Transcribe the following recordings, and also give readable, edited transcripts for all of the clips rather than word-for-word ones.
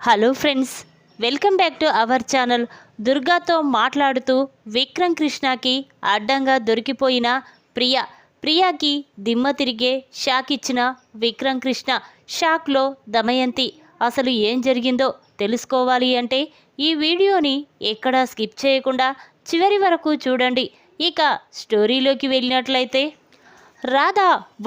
Hello friends, welcome back to our channel. దుర్గాతో మాట్లాడుతూ విక్రమ్ కృష్ణకి అడ్డంగా దొరికిపోయిన ప్రియాకి దిమ్మ తిరిగే షాక్ ఇచ్చిన విక్రమ్ కృష్ణ. షాక్లో దమయంతి. అసలు ఏం జరిగిందో తెలుసుకోవాలి అంటే ఈ వీడియోని ఎక్కడా స్కిప్ చేయకుండా చివరి వరకు చూడండి. ఇక స్టోరీలోకి వెళ్ళినట్లయితే, రాధ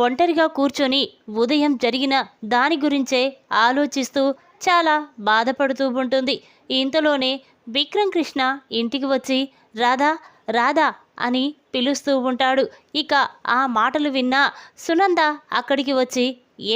ఒంటరిగా కూర్చొని ఉదయం జరిగిన దాని గురించే ఆలోచిస్తూ చాలా బాధపడుతూ ఉంటుంది. ఇంతలోనే విక్రమ్ కృష్ణ ఇంటికి వచ్చి రాధా రాధా అని పిలుస్తూ ఉంటాడు. ఇక ఆ మాటలు విన్న సునంద అక్కడికి వచ్చి,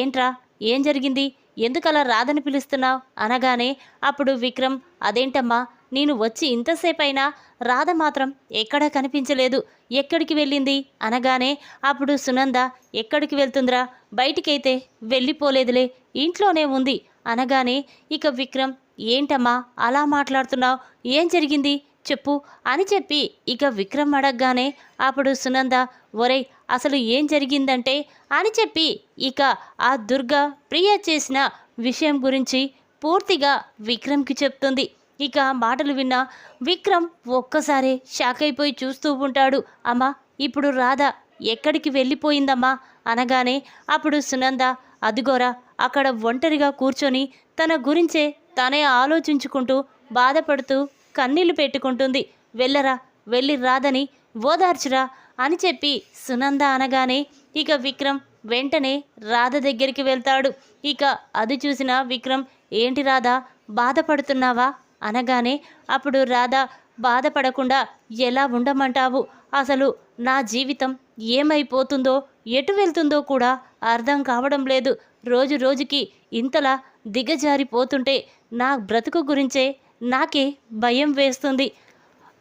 ఏంట్రా, ఏం జరిగింది, ఎందుకలా రాధని పిలుస్తున్నావు అనగానే అప్పుడు విక్రమ్, అదేంటమ్మా, నేను వచ్చి ఇంతసేపైనా రాధ మాత్రం ఎక్కడా కనిపించలేదు, ఎక్కడికి వెళ్ళింది అనగానే అప్పుడు సునంద, ఎక్కడికి వెళ్తుందిరా, బయటికైతే వెళ్ళిపోలేదులే, ఇంట్లోనే ఉంది అనగానే ఇక విక్రమ్, ఏంటమ్మా అలా మాట్లాడుతున్నావు, ఏం జరిగింది చెప్పు అని చెప్పి ఇక విక్రమ్ అడగగానే అప్పుడు సునంద, ఒరేయ్ అసలు ఏం జరిగిందంటే అని చెప్పి ఇక ఆ దుర్గా ప్రియ చేసిన విషయం గురించి పూర్తిగా విక్రమ్కి చెప్తుంది. ఇక మాటలు విన్న విక్రమ్ ఒక్కసారి షాక్ అయిపోయి చూస్తూ ఉంటాడు. అమ్మా, ఇప్పుడు రాధ ఎక్కడికి వెళ్ళిపోయిందమ్మా అనగానే అప్పుడు సునంద, అదిగోరా అక్కడ ఒంటరిగా కూర్చొని తన గురించే తనే ఆలోచించుకుంటూ బాధపడుతూ కన్నీళ్లు పెట్టుకుంటుంది, వెళ్ళరా, వెళ్ళి రాధని ఓదార్చురా అని చెప్పి సునంద అనగానే ఇక విక్రమ్ వెంటనే రాధ దగ్గరికి వెళ్తాడు. ఇక అది చూసిన విక్రమ్, ఏంటి రాధ, బాధపడుతున్నావా అనగానే అప్పుడు రాధ, బాధపడకుండా ఎలా ఉండమంటావు, అసలు నా జీవితం ఏమైపోతుందో ఎటు వెళ్తుందో కూడా అర్థం కావడం లేదు, రోజు రోజుకి ఇంతలా దిగజారిపోతుంటే నా బ్రతుకు గురించే నాకే భయం వేస్తుంది,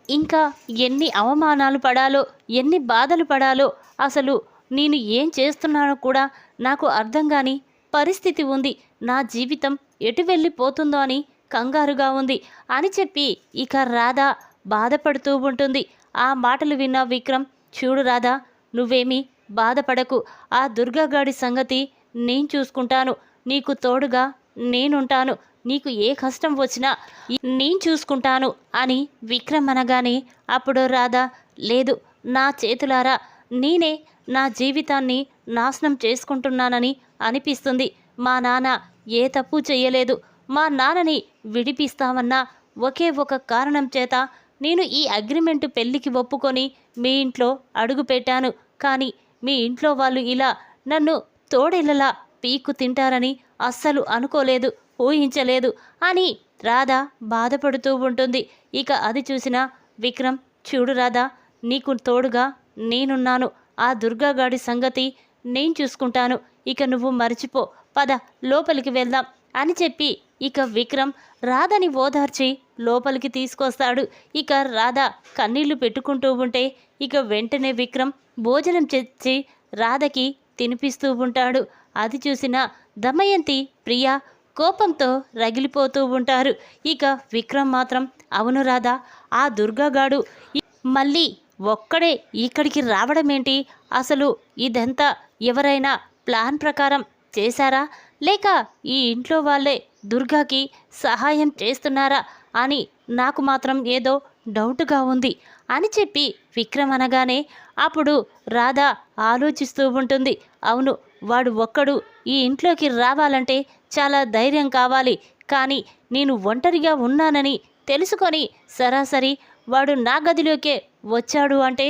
ఇంకా ఎన్ని అవమానాలు పడాలో, ఎన్ని బాధలు పడాలో, అసలు నేను ఏం చేస్తున్నానో కూడా నాకు అర్థం కాని పరిస్థితి ఉంది, నా జీవితం ఎటు వెళ్ళిపోతుందో అని కంగారుగా ఉంది అని చెప్పి ఇక రాధ బాధపడుతూ ఉంటుంది. ఆ మాటలు విన్న విక్రమ్, చూడు రాధా, నువ్వేమీ బాధపడకు, ఆ దుర్గాగాడి సంగతి నేను చూసుకుంటాను, నీకు తోడుగా నేనుంటాను, నీకు ఏ కష్టం వచ్చినా నేను చూసుకుంటాను అని విక్రమ్ అనగానే అప్పుడు రాధ, లేదు, నా చేతులారా నేనే నా జీవితాన్ని నాశనం చేసుకుంటున్నానని అనిపిస్తుంది, మా నాన్న ఏ తప్పు చేయలేదు, మా నాన్నని విడిపిస్తామన్న ఒకే ఒక కారణం చేత నేను ఈ అగ్రిమెంటు పెళ్ళికి ఒప్పుకొని మీ ఇంట్లో అడుగు పెట్టాను, కానీ మీ ఇంట్లో వాళ్ళు ఇలా నన్ను తోడేళ్ళలా పీక్కు తింటారని అస్సలు అనుకోలేదు, ఊహించలేదు అని రాధ బాధపడుతూ ఉంటుంది. ఇక అది చూసిన విక్రమ్, చూడు రాధా, నీకు తోడుగా నేనున్నాను, ఆ దుర్గాగాడి సంగతి నేను చూసుకుంటాను, ఇక నువ్వు మర్చిపో, పద లోపలికి వెళ్దాం అని చెప్పి ఇక విక్రమ్ రాధని ఓదార్చి లోపలికి తీసుకొస్తాడు. ఇక రాధ కన్నీళ్లు పెట్టుకుంటూ ఉంటే ఇక వెంటనే విక్రమ్ భోజనం చేసి రాధకి తినిపిస్తూ ఉంటాడు. అది చూసిన దమయంతి, ప్రియ కోపంతో రగిలిపోతూ ఉంటారు. ఇక విక్రమ్ మాత్రం, అవును రాధ, ఆ దుర్గాగాడు మళ్ళీ ఒక్కడే ఇక్కడికి రావడం ఏంటి, అసలు ఇదంతా ఎవరైనా ప్లాన్ ప్రకారం చేశారా, లేక ఈ ఇంట్లో వాళ్ళే దుర్గాకి సహాయం చేస్తున్నారా అని నాకు మాత్రం ఏదో డౌట్గా ఉంది అని చెప్పి విక్రమ్ అనగానే అప్పుడు రాధ ఆలోచిస్తూ ఉంటుంది. అవును, వాడు ఒక్కడు ఈ ఇంట్లోకి రావాలంటే చాలా ధైర్యం కావాలి, కానీ నేను ఒంటరిగా ఉన్నానని తెలుసుకొని సరాసరి వాడు నా గదిలోకే వచ్చాడు అంటే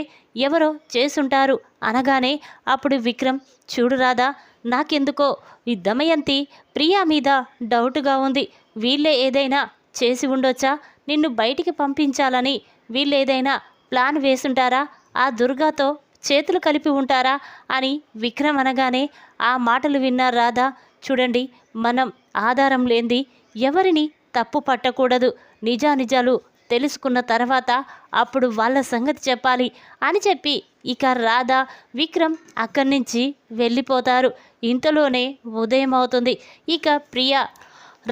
ఎవరో చేసుంటారు అనగానే అప్పుడు విక్రమ్, చూడు రాధా, నాకెందుకో ఈ దమయంతి ప్రియా మీద డౌట్గా ఉంది, వీళ్ళే ఏదైనా చేసి ఉండొచ్చా, నిన్ను బయటికి పంపించాలని వీళ్ళేదైనా ప్లాన్ వేసుంటారా, ఆ దుర్గాతో చేతులు కలిపి ఉంటారా అని విక్రమ్ అనగానే ఆ మాటలు విన్న రాధ, చూడండి, మనం ఆధారం లేనిది ఎవరిని తప్పు పట్టకూడదు, నిజానిజాలు తెలుసుకున్న తర్వాత అప్పుడు వాళ్ళ సంగతి చెప్పాలి అని చెప్పి ఇక రాధ విక్రమ్ అక్కడి నుంచి వెళ్ళిపోతారు. ఇంతలోనే ఉదయం అవుతుంది. ఇక ప్రియ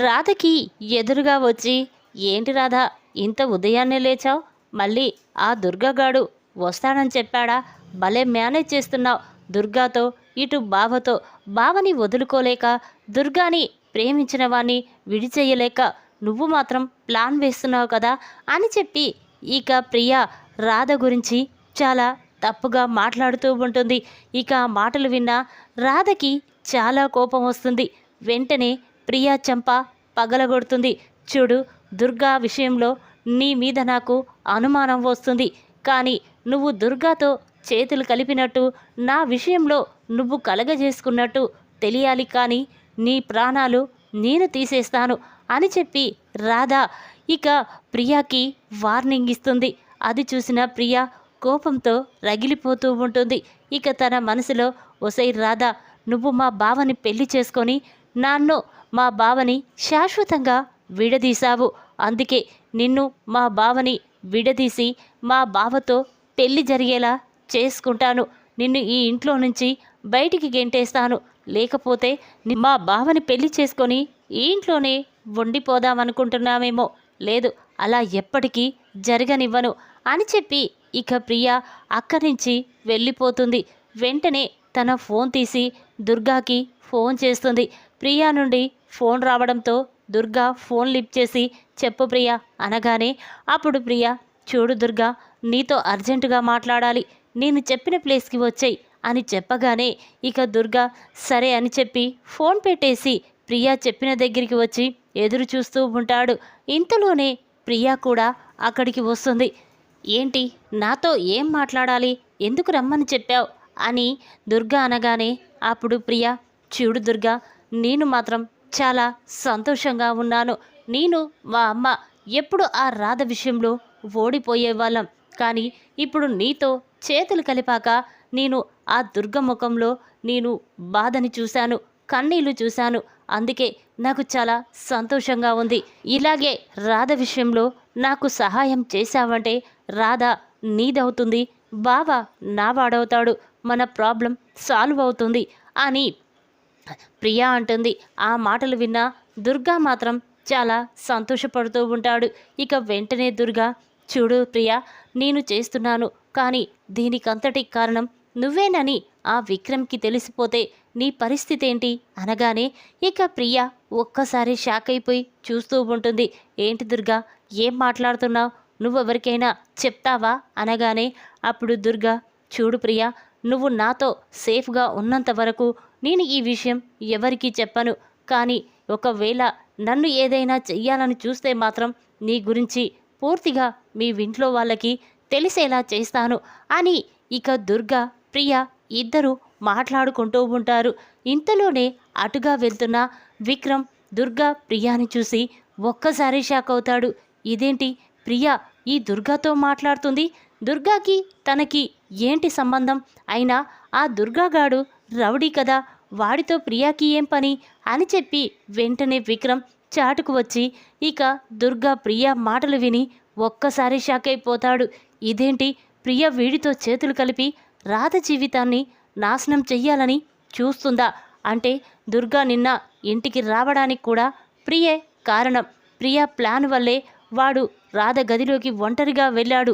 రాధకి ఎదురుగా వచ్చి, ఏంటి రాధ, ఇంత ఉదయాన్నే లేచావు, మళ్ళీ ఆ దుర్గాగాడు వస్తాడని చెప్పాడా, భలే మేనేజ్ చేస్తున్నావు, దుర్గాతో ఇటు బావతో, బావని వదులుకోలేక దుర్గాని ప్రేమించిన వాణ్ణి విడిచేయలేక నువ్వు మాత్రం ప్లాన్ వేస్తున్నావు కదా అని చెప్పి ఇక ప్రియ రాధ గురించి చాలా తప్పుగా మాట్లాడుతూ ఉంటుంది. ఇక ఆ మాటలు విన్న రాధకి చాలా కోపం వస్తుంది. వెంటనే ప్రియా చంప పగలగొడుతుంది. చూడు, దుర్గా విషయంలో నీ మీద నాకు అనుమానం వస్తుంది, కానీ నువ్వు దుర్గాతో చేతులు కలిపినట్టు నా విషయంలో నువ్వు కలగజేసుకున్నట్టు తెలియాలి, కానీ నీ ప్రాణాలు నేను తీసేస్తాను అని చెప్పి రాధ ఇక ప్రియాకి వార్నింగ్ ఇస్తుంది. అది చూసిన ప్రియా కోపంతో రగిలిపోతూ ఉంటుంది. ఇక తన మనసులో, ఒసై రాధా, నువ్వు మా బావని పెళ్లి చేసుకొని నన్ను మా బావని శాశ్వతంగా విడదీశావు. అందుకే నిన్ను మా బావని విడదీసి మా బావతో పెళ్లి జరిగేలా చేసుకుంటాను. నిన్ను ఈ ఇంట్లో నుంచి బయటికి గెంటేస్తాను. లేకపోతే మా బావని పెళ్లి చేసుకొని ఈ ఇంట్లోనే ఉండిపోదామనుకుంటున్నామేమో. లేదు, అలా ఎప్పటికీ జరగనివ్వను అని చెప్పి ఇక ప్రియా అక్కడి నుంచి వెళ్ళిపోతుంది. వెంటనే తన ఫోన్ తీసి దుర్గాకి ఫోన్ చేస్తుంది. ప్రియా నుండి ఫోన్ రావడంతో దుర్గా ఫోన్ లిఫ్ట్ చేసి, చెప్పు ప్రియా అనగానే అప్పుడు ప్రియా, చూడు దుర్గా, నీతో అర్జెంటుగా మాట్లాడాలి, నేను చెప్పిన ప్లేస్కి వచ్చేయి అని చెప్పగానే ఇక దుర్గా సరే అని చెప్పి ఫోన్ పెట్టేసి ప్రియా చెప్పిన దగ్గరికి వచ్చి ఎదురు చూస్తూ ఉంటాడు. ఇంతలోనే ప్రియా కూడా అక్కడికి వస్తుంది. ఏంటి, నాతో ఏం మాట్లాడాలి, ఎందుకు రమ్మని చెప్పావు అని దుర్గా అనగానే అప్పుడు ప్రియా, చూడు దుర్గా, నేను మాత్రం చాలా సంతోషంగా ఉన్నాను. నేను మా అమ్మ ఎప్పుడు ఆ రాధ విషయంలో ఓడిపోయేవాళ్ళం, కానీ ఇప్పుడు నీతో చేతులు కలిపాక నేను ఆ దుర్గ ముఖంలో నేను బాధని చూశాను, కన్నీళ్లు చూశాను. అందుకే నాకు చాలా సంతోషంగా ఉంది. ఇలాగే రాధ విషయంలో నాకు సహాయం చేశావంటే రాధ నీదవుతుంది, బావ నావాడవుతాడు, మన ప్రాబ్లం సాల్వ్ అవుతుంది అని ప్రియా అంటుంది. ఆ మాటలు విన్న దుర్గా మాత్రం చాలా సంతోషపడుతూ ఉంటాడు. ఇక వెంటనే దుర్గా, చూడు ప్రియా, నేను చేస్తున్నాను, కానీ దీనికంతటి కారణం నువ్వేనని ఆ విక్రమ్కి తెలిసిపోతే నీ పరిస్థితి ఏంటి అనగానే ఇక ప్రియా ఒక్కసారి షాక్ అయిపోయి చూస్తూ ఉంటుంది. ఏంటి దుర్గా, ఏం మాట్లాడుతున్నావు, నువ్వెవరికైనా చెప్తావా అనగానే అప్పుడు దుర్గా, చూడు ప్రియా, నువ్వు నాతో సేఫ్గా ఉన్నంత వరకు నేను ఈ విషయం ఎవరికీ చెప్పను, కానీ ఒకవేళ నన్ను ఏదైనా చెయ్యాలని చూస్తే మాత్రం నీ గురించి పూర్తిగా మీ ఇంట్లో వాళ్ళకి తెలిసేలా చేస్తాను అని ఇక దుర్గా ప్రియా ఇద్దరూ మాట్లాడుకుంటూ ఉంటారు. ఇంతలోనే అటుగా వెళ్తున్న విక్రమ్ దుర్గా ప్రియాని చూసి ఒక్కసారి షాక్ అవుతాడు. ఇదేంటి, ప్రియా ఈ దుర్గాతో మాట్లాడుతుంది, దుర్గాకి తనకి ఏంటి సంబంధం, అయినా ఆ దుర్గాగాడు రౌడీ కదా, వాడితో ప్రియాకి ఏం పని అని చెప్పి వెంటనే విక్రమ్ చాటుకు వచ్చి ఇక దుర్గా ప్రియా మాటలు విని ఒక్కసారి షాక్ అయిపోతాడు. ఇదేంటి, ప్రియ వీడితో చేతులు కలిపి రాధ జీవితాన్ని నాశనం చెయ్యాలని చూస్తుందా, అంటే దుర్గా నిన్న ఇంటికి రావడానికి కూడా ప్రియే కారణం, ప్రియా ప్లాన్ వల్లే వాడు రాధ గదిలోకి ఒంటరిగా వెళ్ళాడు,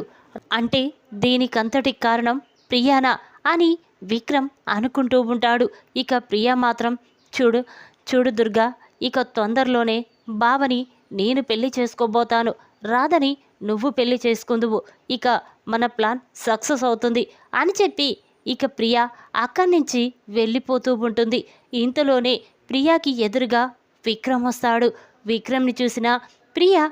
అంటే దీనికంతటి కారణం ప్రియానా అని విక్రమ్ అనుకుంటూ ఉంటాడు. ఇక ప్రియా మాత్రం, చూడు చూడు దుర్గా, ఇక తొందరలోనే బావని నేను పెళ్లి చేసుకోబోతాను, రాధని నువ్వు పెళ్లి చేసుకుందువు, ఇక మన ప్లాన్ సక్సెస్ అవుతుంది అని చెప్పి ఇక ప్రియా అక్కడి నుంచి వెళ్ళిపోతూ ఉంటుంది. ఇంతలోనే ప్రియాకి ఎదురుగా విక్రమ్ వస్తాడు. విక్రమ్ని చూసిన ప్రియా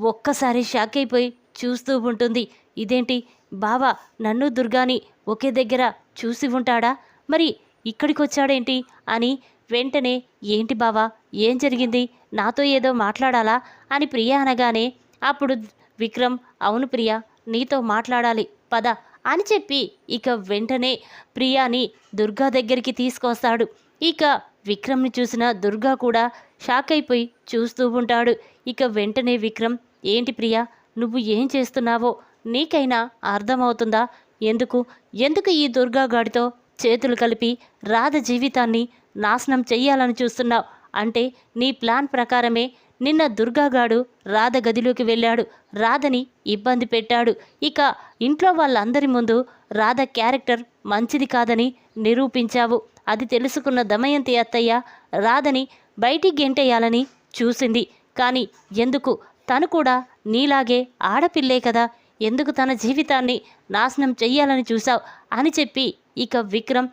ఒక్కసారి షాక్ అయిపోయి చూస్తూ ఉంటుంది. ఇదేంటి, బావా నన్ను దుర్గాని ఒకే దగ్గర చూసి ఉంటాడా, మరి ఇక్కడికి వచ్చాడేంటి అని వెంటనే, ఏంటి బావా, ఏం జరిగింది, నాతో ఏదో మాట్లాడాలా అని ప్రియా అనగానే అప్పుడు విక్రమ్, అవును ప్రియా, నీతో మాట్లాడాలి పద అని చెప్పి ఇక వెంటనే ప్రియాని దుర్గా దగ్గరికి తీసుకొస్తాడు. ఇక విక్రమ్ని చూసిన దుర్గా కూడా షాక్ అయిపోయి చూస్తూ ఉంటాడు. ఇక వెంటనే విక్రమ్, ఏంటి ప్రియా, నువ్వు ఏం చేస్తున్నావో నీకైనా అర్థమవుతుందా, ఎందుకు ఎందుకు ఈ దుర్గా గాడితో చేతులు కలిపి రాధ జీవితాన్ని నాశనం చెయ్యాలని చూస్తున్నావు, అంటే నీ ప్లాన్ ప్రకారమే నిన్న దుర్గాగాడు రాధ గదిలోకి వెళ్ళాడు, రాధని ఇబ్బంది పెట్టాడు, ఇక ఇంట్లో వాళ్ళందరి ముందు రాధ క్యారెక్టర్ మంచిది కాదని నిరూపించావు. అది తెలుసుకున్న దమయంతి అత్తయ్య రాధని బయటికి గెంటేయాలని చూసింది, కానీ ఎందుకు? తను కూడా నీలాగే ఆడపిల్లే కదా, ఎందుకు తన జీవితాన్ని నాశనం చెయ్యాలని చూశావు అని చెప్పి ఇక విక్రమ్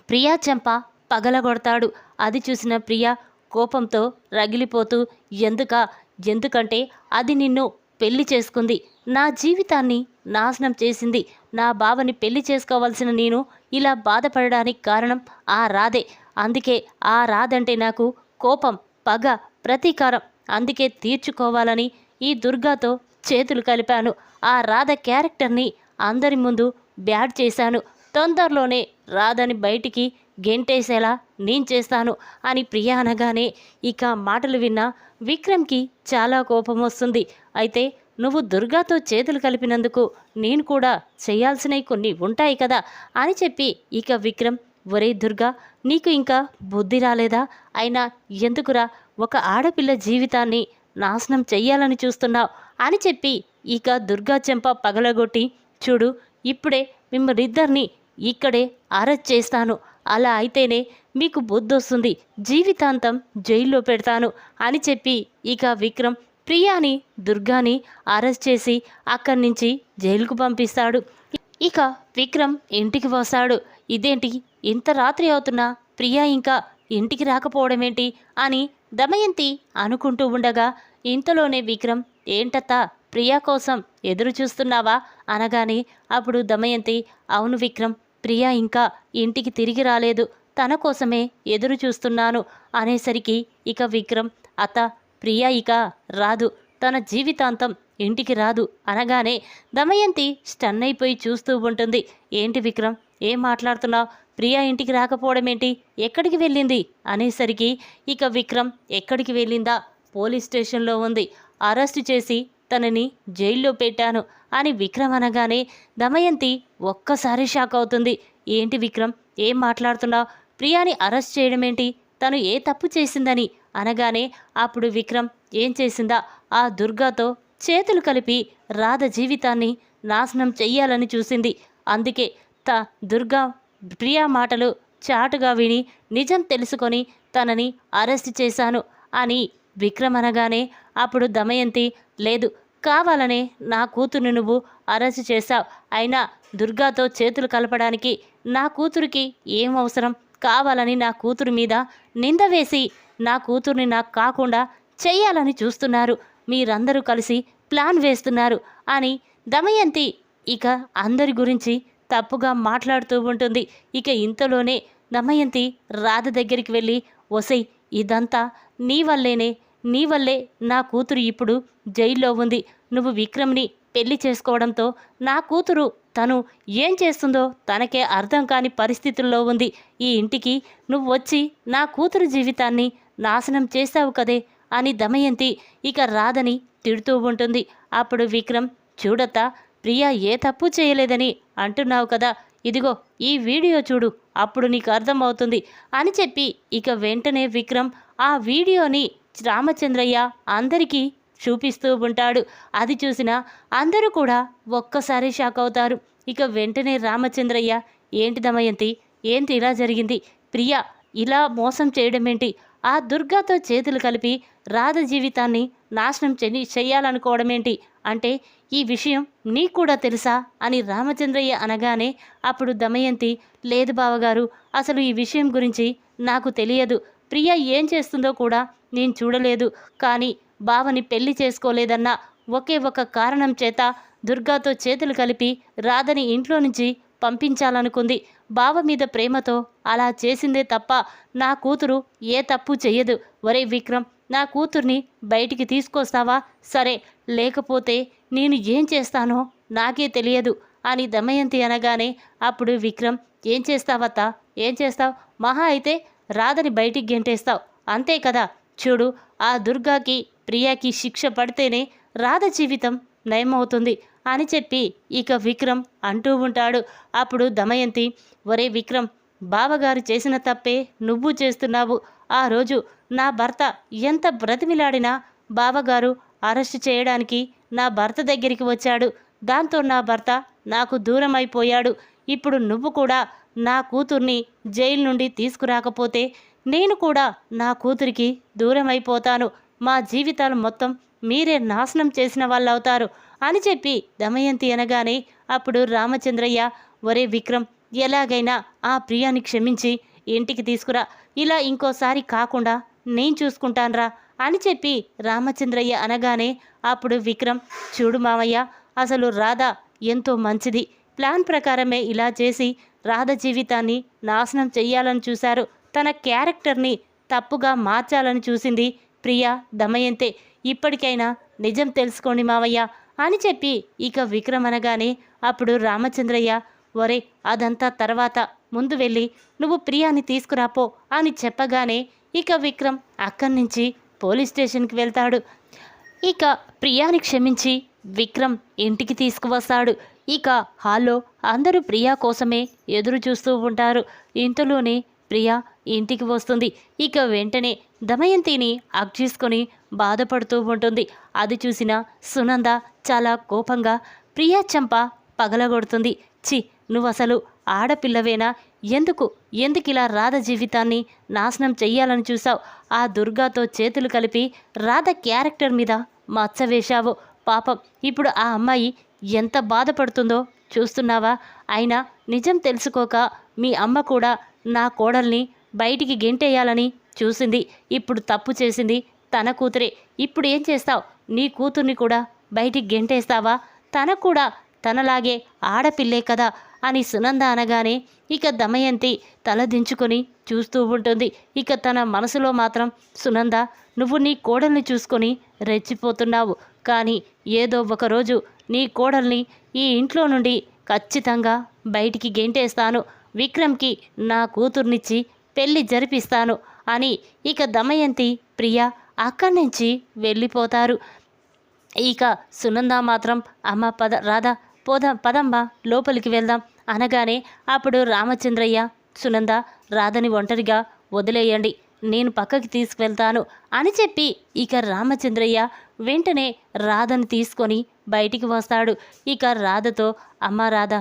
ప్రియా చెంప పగలగొడతాడు. అది చూసిన ప్రియా కోపంతో రగిలిపోతూ ఎందుకంటే అది నిన్ను పెళ్లి చేసుకుంది, నా జీవితాన్ని నాశనం చేసింది, నా బావని పెళ్లి చేసుకోవాల్సిన నేను ఇలా బాధపడడానికి కారణం ఆ రాధే. అందుకే ఆ రాధంటే నాకు కోపం, పగ, ప్రతీకారం. అందుకే తీర్చుకోవాలని ఈ దుర్గాతో చేతులు కలిపాను. ఆ రాధ క్యారెక్టర్ని అందరి ముందు బ్యాడ్ చేశాను. తొందరలోనే రాధని బయటికి గెంటేసేలా నేను చేస్తాను అని ప్రియా అనగానే ఇక మాటలు విన్న విక్రమ్కి చాలా కోపం వస్తుంది. అయితే నువ్వు దుర్గాతో చేతులు కలిపినందుకు నేను కూడా చేయాల్సినవి కొన్ని ఉంటాయి కదా అని చెప్పి ఇక విక్రమ్, ఒరే దుర్గా, నీకు ఇంకా బుద్ధి రాలేదా? అయినా ఎందుకురా ఒక ఆడపిల్ల జీవితాన్ని నాశనం చెయ్యాలని చూస్తున్నావు అని చెప్పి ఇక దుర్గా చెంప పగలగొట్టి, చూడు, ఇప్పుడే మిమ్మల్నిద్దరినీ ఇక్కడే అరెస్ట్ చేస్తాను, అలా అయితేనే మీకు బుద్ధొస్తుంది, జీవితాంతం జైల్లో పెడతాను అని చెప్పి ఇక విక్రమ్ ప్రియాని, దుర్గాని అరెస్ట్ చేసి అక్కడి నుంచి జైలుకు పంపిస్తాడు. ఇక విక్రమ్ ఇంటికి వస్తాడు. ఇదేంటి ఇంత రాత్రి అవుతున్నా ప్రియా ఇంకా ఇంటికి రాకపోవడమేంటి అని దమయంతి అనుకుంటూ ఉండగా ఇంతలోనే విక్రమ్, ఏంటత్తా ప్రియా కోసం ఎదురు చూస్తున్నావా అనగానే అప్పుడు దమయంతి, అవును విక్రమ్, ప్రియా ఇంకా ఇంటికి తిరిగి రాలేదు, తన కోసమే ఎదురు చూస్తున్నాను అనేసరికి ఇక విక్రమ్, అత్త, ప్రియా ఇక రాదు, తన జీవితాంతం ఇంటికి రాదు అనగానే దమయంతి స్టన్ అయిపోయి చూస్తూ ఉంటుంది. ఏంటి విక్రమ్, ఏం మాట్లాడుతున్నావు? ప్రియా ఇంటికి రాకపోవడం ఏంటి? ఎక్కడికి వెళ్ళింది అనేసరికి ఇక విక్రమ్, ఎక్కడికి వెళ్ళిందా? పోలీస్ స్టేషన్లో ఉంది, అరెస్టు చేసి తనని జైల్లో పెట్టాను అని విక్రమ్ అనగానే దమయంతి ఒక్కసారి షాక్ అవుతుంది. ఏంటి విక్రమ్, ఏం మాట్లాడుతున్నావు? ప్రియాని అరెస్ట్ చేయడం ఏంటి? తను ఏ తప్పు చేసిందని అనగానే అప్పుడు విక్రమ్, ఏం చేసిందా? ఆ దుర్గాతో చేతులు కలిపి రాధ జీవితాన్ని నాశనం చెయ్యాలని చూసింది. అందుకే దుర్గా ప్రియా మాటలు చాటుగా విని నిజం తెలుసుకొని తనని అరెస్ట్ చేశాను అని విక్రమ్ అనగానే అప్పుడు దమయంతి, లేదు, కావాలనే నా కూతురుని నువ్వు అరెస్ట్ చేశావు. అయినా దుర్గాతో చేతులు కలపడానికి నా కూతురికి ఏం అవసరం? కావాలని నా కూతురు మీద నింద వేసి నా కూతుర్ని నాకు కాకుండా చెయ్యాలని చూస్తున్నారు, మీరందరూ కలిసి ప్లాన్ వేస్తున్నారు అని దమయంతి ఇక అందరి గురించి తప్పుగా మాట్లాడుతూ ఉంటుంది. ఇక ఇంతలోనే దమయంతి రాధ దగ్గరికి వెళ్ళి, ఒసై, ఇదంతా నీ వల్లే నా కూతురు ఇప్పుడు జైల్లో ఉంది. నువ్వు విక్రమ్ని పెళ్లి చేసుకోవడంతో నా కూతురు తను ఏం చేస్తుందో తనకే అర్థం కాని పరిస్థితుల్లో ఉంది. ఈ ఇంటికి నువ్వు వచ్చి నా కూతురు జీవితాన్ని నాశనం చేశావు కదే అని దమయంతి ఇక రాధని తిడుతూ ఉంటుంది. అప్పుడు విక్రమ్, చూడత్తా, ప్రియా ఏ తప్పు చేయలేదని అంటున్నావు కదా, ఇదిగో ఈ వీడియో చూడు, అప్పుడు నీకు అర్థమవుతుంది అని చెప్పి ఇక వెంటనే విక్రమ్ ఆ వీడియోని రామచంద్రయ్య అందరికీ చూపిస్తూ ఉంటాడు. అది చూసిన అందరూ కూడా ఒక్కసారి షాక్ అవుతారు. ఇక వెంటనే రామచంద్రయ్య, ఏంటి దమయంతి, ఏంటి ఇలా జరిగింది? ప్రియా ఇలా మోసం చేయడమేంటి? ఆ దుర్గాతో చేతులు కలిపి రాధ జీవితాన్ని నాశనం చెయ్యాలనుకోవడమేంటి? అంటే ఈ విషయం నీకు కూడా తెలుసా అని రామచంద్రయ్య అనగానే అప్పుడు దమయంతి, లేదు బావగారు, అసలు ఈ విషయం గురించి నాకు తెలియదు, ప్రియ ఏం చేస్తుందో కూడా నేను చూడలేదు, కానీ బావని పెళ్లి చేసుకోలేదన్న ఒకే ఒక కారణం చేత దుర్గాతో చేతులు కలిపి రాధని ఇంట్లో నుంచి పంపించాలనుకుంది. బావ మీద ప్రేమతో అలా చేసిందే తప్ప నా కూతురు ఏ తప్పు చెయ్యదు. ఒరే విక్రమ్, నా కూతుర్ని బయటికి తీసుకొస్తావా? సరే, లేకపోతే నేను ఏం చేస్తానో నాకే తెలియదు అని దమయంతి అనగానే అప్పుడు విక్రమ్, ఏం చేస్తావత్తా, ఏం చేస్తావు? మహా అయితే రాధని బయటికి గెంటేస్తావు, అంతే కదా. చూడు, ఆ దుర్గాకి ప్రియాకి శిక్ష పడితేనే రాధ జీవితం నయమవుతుంది అని చెప్పి ఇక విక్రమ్ అంటూ ఉంటాడు. అప్పుడు దమయంతి, ఒరే విక్రమ్, బావగారు చేసిన తప్పే నువ్వు చేస్తున్నావు. ఆ రోజు నా భర్త ఎంత బ్రతిమిలాడినా బావగారు అరెస్ట్ చేయడానికి నా భర్త దగ్గరికి వచ్చాడు. దాంతో నా భర్త నాకు దూరం అయిపోయాడు. ఇప్పుడు నువ్వు కూడా నా కూతుర్ని జైలు నుండి తీసుకురాకపోతే నేను కూడా నా కూతురికి దూరం అయిపోతాను. మా జీవితాలు మొత్తం మీరే నాశనం చేసిన వాళ్ళు అవుతారు అని చెప్పి దమయంతి అనగానే అప్పుడు రామచంద్రయ్య, ఒరే విక్రమ్, ఎలాగైనా ఆ ప్రియాని క్షమించి ఇంటికి తీసుకురా, ఇలా ఇంకోసారి కాకుండా నేను చూసుకుంటాన్రా అని చెప్పి రామచంద్రయ్య అనగానే అప్పుడు విక్రమ్, చూడు మావయ్య, అసలు రాధ ఎంతో మంచిది, ప్లాన్ ప్రకారమే ఇలా చేసి రాధ జీవితాన్ని నాశనం చెయ్యాలని చూశారు, తన క్యారెక్టర్ని తప్పుగా మార్చాలని చూసింది ప్రియా దమయంతే, ఇప్పటికైనా నిజం తెలుసుకోండి మావయ్య అని చెప్పి ఇక విక్రమ్ అనగానే అప్పుడు రామచంద్రయ్య, ఒరే అదంతా తర్వాత, ముందు వెళ్ళి నువ్వు ప్రియాని తీసుకురాపో అని చెప్పగానే ఇక విక్రమ్ అక్కడి నుంచి పోలీస్ స్టేషన్కి వెళ్తాడు. ఇక ప్రియాని క్షమించి విక్రమ్ ఇంటికి తీసుకువస్తాడు. ఇక హాల్లో అందరూ ప్రియా కోసమే ఎదురు చూస్తూ ఉంటారు. ఇంతలోనే ప్రియా ఇంటికి వస్తుంది. ఇక వెంటనే దమయంతిని హగ్ చేసుకొని బాధపడుతూ ఉంటుంది. అది చూసిన సునంద చాలా కోపంగా ప్రియా చెంప పగలగొడుతుంది. చి, నువ్వసలు ఆడపిల్లవేనా? ఎందుకిలా రాధ జీవితాన్ని నాశనం చెయ్యాలని చూసావు? ఆ దుర్గాతో చేతులు కలిపి రాధ క్యారెక్టర్ మీద మచ్చ వేశావు. పాపం ఇప్పుడు ఆ అమ్మాయి ఎంత బాధపడుతుందో చూస్తున్నావా? అయినా నిజం తెలుసుకోక మీ అమ్మ కూడా నా కోడల్ని బయటికి గెంటేయాలని చూసింది. ఇప్పుడు తప్పు చేసింది తన కూతురే. ఇప్పుడు ఏం చేస్తావు? నీ కూతుర్ని కూడా బయటికి గెంటేస్తావా? తనకు కూడా తనలాగే ఆడపిల్లే కదా అని సునంద అనగానే ఇక దమయంతి తల దించుకొని చూస్తూ ఉంటుంది. ఇక తన మనసులో మాత్రం, సునంద, నువ్వు నీ కోడల్ని చూసుకొని రెచ్చిపోతున్నావు, కానీ ఏదో ఒకరోజు నీ కోడల్ని ఈ ఇంట్లో నుండి ఖచ్చితంగా బయటికి గెంటేస్తాను, విక్రమ్కి నా కూతుర్నిచ్చి పెళ్లి జరిపిస్తాను అని ఇక దమయంతి ప్రియా అక్కడి నుంచి వెళ్ళిపోతారు. ఇక సునంద మాత్రం, అమ్మ రాధా పదమ్మా లోపలికి వెళ్దాం అనగానే అప్పుడు రామచంద్రయ్య, సునంద, రాధని ఒంటరిగా వదిలేయండి, నేను పక్కకి తీసుకువెళ్తాను అని చెప్పి ఇక రామచంద్రయ్య వెంటనే రాధని తీసుకొని బయటికి వస్తాడు. ఇక రాధతో, అమ్మా రాధ,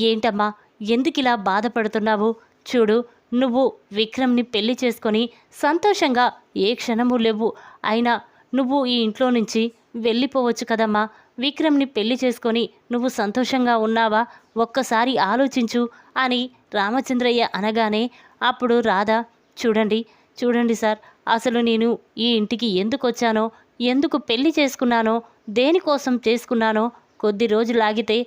ఏంటమ్మా ఎందుకిలా బాధపడుతున్నావు? చూడు, నువ్వు విక్రమ్ని పెళ్లి చేసుకొని సంతోషంగా ఏ క్షణము లేవు, అయినా నువ్వు ఈ ఇంట్లో నుంచి వెళ్ళిపోవచ్చు కదమ్మా. విక్రమ్ని పెళ్లి చేసుకొని నువ్వు సంతోషంగా ఉన్నావా? ఒక్కసారి ఆలోచించు అని రామచంద్రయ్య అనగానే అప్పుడు రాధ, చూడండి సార్, అసలు నేను ఈ ఇంటికి ఎందుకు వచ్చానో, ఎందుకు పెళ్లి చేసుకున్నానో, దేనికోసం చేసుకున్నానో కొద్ది రోజులాగితే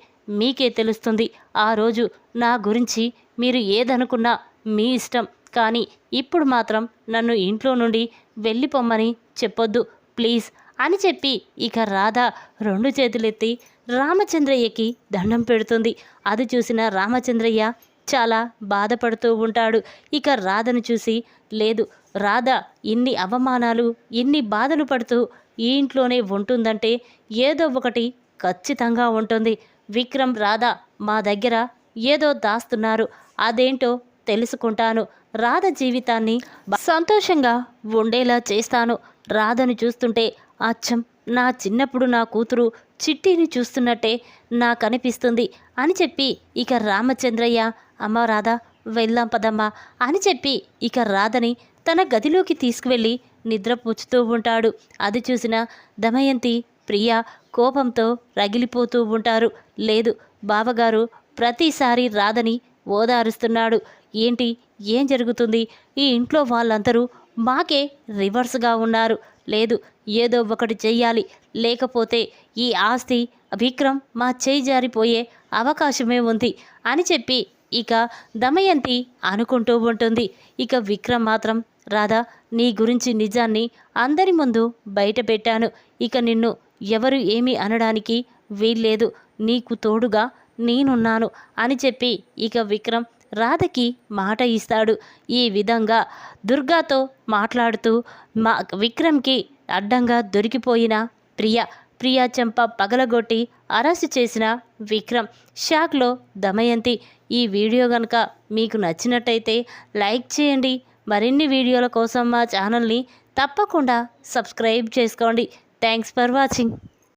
మీకే తెలుస్తుంది. ఆ రోజు నా గురించి మీరు ఏదనుకున్నా మీ ఇష్టం, కానీ ఇప్పుడు మాత్రం నన్ను ఇంట్లో నుండి వెళ్ళిపోమ్మని చెప్పొద్దు ప్లీజ్ అని చెప్పి ఇక రాధ 2 చేతులెత్తి రామచంద్రయ్యకి దండం పెడుతుంది. అది చూసిన రామచంద్రయ్య చాలా బాధపడుతూ ఉంటాడు. ఇక రాధను చూసి, లేదు, రాధ ఇన్ని అవమానాలు, ఇన్ని బాధలు పడుతూ ఈ ఇంట్లోనే ఉంటుందంటే ఏదో ఒకటి ఖచ్చితంగా ఉంటుంది. విక్రమ్, రాధ మా దగ్గర ఏదో దాస్తున్నారు, అదేంటో తెలుసుకుంటాను, రాధ జీవితాన్ని సంతోషంగా ఉండేలా చేస్తాను. రాధను చూస్తుంటే అచ్చం నా చిన్నప్పుడు నా కూతురు చిట్టిని చూస్తున్నట్టే నాకనిపిస్తుంది అని చెప్పి ఇక రామచంద్రయ్య, అమ్మ రాధ వెళ్దాం పదమ్మా అని చెప్పి ఇక రాధని తన గదిలోకి తీసుకువెళ్ళి నిద్రపుచ్చుతూ ఉంటాడు. అది చూసిన దమయంతి, ప్రియా కోపంతో రగిలిపోతూ ఉంటారు. లేదు, బావగారు ప్రతిసారి రాధని ఓదారుస్తున్నాడు, ఏం జరుగుతుంది? ఈ ఇంట్లో వాళ్ళందరూ మాకే రివర్స్గా ఉన్నారు. లేదు, ఏదో ఒకటి చెయ్యాలి, లేకపోతే ఈ ఆస్తి విక్రమ్ మా చేయి జారిపోయే అవకాశమే ఉంది అని చెప్పి ఇక దమయంతి అనుకుంటూ ఉంటుంది. ఇక విక్రమ్ మాత్రం, రాధా, నీ గురించి నిజాన్ని అందరి ముందు బయట పెట్టాను, ఇక నిన్ను ఎవరు ఏమీ అనడానికి వీల్లేదు, నీకు తోడుగా నేనున్నాను అని చెప్పి ఇక విక్రమ్ రాధకి మాట ఇస్తాడు. ఈ విధంగా దుర్గాతో మాట్లాడుతూ విక్రమ్కి అడ్డంగా దొరికిపోయిన ప్రియా చెంప పగలగొట్టి అరెస్ట్ చేసిన విక్రమ్. షాక్లో దమయంతి. ఈ వీడియో కనుక మీకు నచ్చినట్టయితే లైక్ చేయండి. మరిన్ని వీడియోల కోసం మా ఛానల్ని తప్పకుండా సబ్స్క్రైబ్ చేసుకోండి. Thanks for watching.